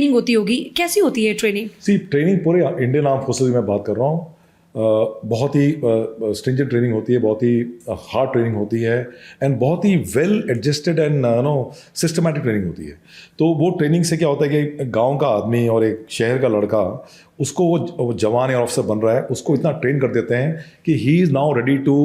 Training होती होगी, कैसी होती है ट्रेनिंग? ट्रेनिंग पूरे इंडियन आर्म फोर्सेज में बात कर रहा हूँ, बहुत ही स्ट्रिंजेंट ट्रेनिंग होती है, बहुत ही हार्ड ट्रेनिंग होती है, एंड बहुत ही well adjusted and systematic training होती है। तो वो ट्रेनिंग से क्या होता है कि गांव का आदमी और एक शहर का लड़का, उसको वो जवान या ऑफिसर बन रहा है, उसको इतना ट्रेन कर देते हैं कि he is now ready to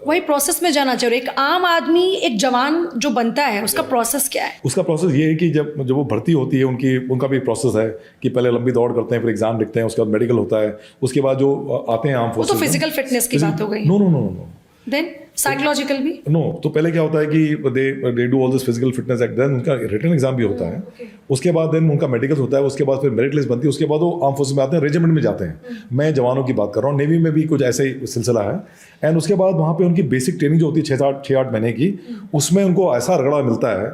वही प्रोसेस में जाना चाहिए। एक आम आदमी, एक जवान जो बनता है, उसका प्रोसेस क्या है? उसका प्रोसेस ये है कि जब वो भर्ती होती है, उनका भी प्रोसेस है कि पहले लंबी दौड़ करते हैं, फिर एग्जाम लिखते हैं, उसके बाद मेडिकल होता है, उसके बाद जो आते हैं आर्म वो फोर्सेस। तो फिजिकल फिटनेस की बात हो गई। No no no no then psychological भी? नो, तो पहले क्या होता है कि they do all this physical fitness act, then उनका रिटन एग्जाम भी होता है, उसके बाद देन उनका मेडिकल होता है, उसके बाद फिर मेरिट लिस्ट बनती है, उसके बाद वो आर्म फोर्सेस में आते हैं, रेजिमेंट में जाते हैं। मैं जवानों की बात कर रहा हूँ, नेवी में भी कुछ ऐसा ही सिलसिला है। एंड उसके बाद वहाँ पे उनकी बेसिक ट्रेनिंग जो होती है 6-8 महीने की, उसमें उनको ऐसा रगड़ा मिलता है,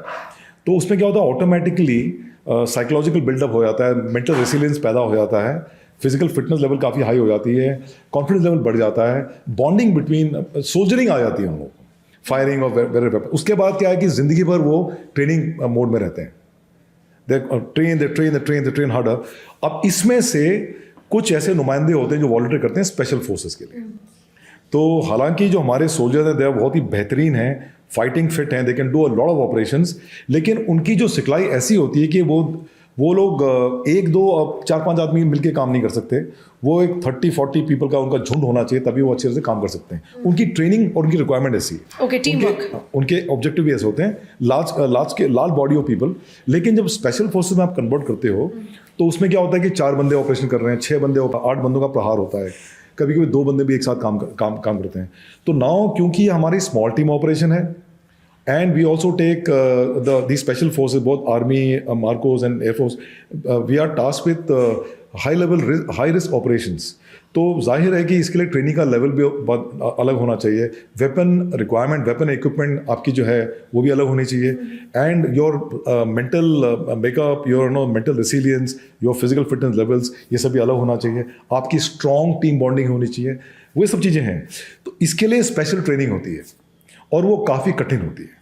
तो उसमें क्या होता है, ऑटोमेटिकली साइकोलॉजिकल बिल्डअप हो जाता है, मेंटल रेसिलियंस पैदा हो जाता है, फिजिकल फिटनेस लेवल काफ़ी हाई हो जाती है, कॉन्फिडेंस लेवल बढ़ जाता है, बॉन्डिंग बिटवीन सोल्जरिंग आ जाती है उन लोगों, फायरिंग और वेरी वेपन। उसके बाद क्या है कि ज़िंदगी भर वो ट्रेनिंग मोड में रहते हैं, दे ट्रेन हार्डर। अब इसमें से कुछ ऐसे नुमाइंदे होते हैं जो वॉलंटियर करते हैं स्पेशल फोर्सेस के लिए। तो हालांकि जो हमारे सोल्जर्स हैं दे बहुत ही बेहतरीन हैं, फाइटिंग फिट हैं, they can do a lot of operations, लेकिन उनकी जो सिखलाई ऐसी होती है कि वो लोग 1-2-4-5 आदमी मिलके काम नहीं कर सकते, वो एक 30-40 पीपल का उनका झुंड होना चाहिए, तभी वो अच्छे से काम कर सकते हैं। उनकी ट्रेनिंग और उनकी रिक्वायरमेंट ऐसी है। Okay, team work. उनके ऑब्जेक्टिव भी ऐसे होते हैं, लार्ज बॉडी ऑफ पीपल। लेकिन जब स्पेशल फोर्सेस में आप कन्वर्ट करते हो, तो उसमें क्या होता है कि 4 बंदे ऑपरेशन कर रहे हैं, 6 बंदे, 8 बंदों का प्रहार होता है, कभी कभी 2 बंदे भी एक साथ काम करते हैं। तो नाउ क्योंकि हमारी स्मॉल टीम ऑपरेशन है, and we also take these special forces, both army, marcos and air force, we are tasked with high risk operations. तो जाहिर है कि इसके लिए ट्रेनिंग का लेवल भी बहुत अलग होना चाहिए, वेपन रिक्वायरमेंट, वेपन इक्विपमेंट आपकी जो है वो भी अलग होनी चाहिए, and your mental makeup, your mental resilience, your physical fitness levels, ये सब भी अलग होना चाहिए, आपकी स्ट्रॉन्ग टीम बॉन्डिंग होनी चाहिए, वो सब चीज़ें हैं। तो इसके लिए स्पेशल ट्रेनिंग होती है और वो काफ़ी कठिन होती है।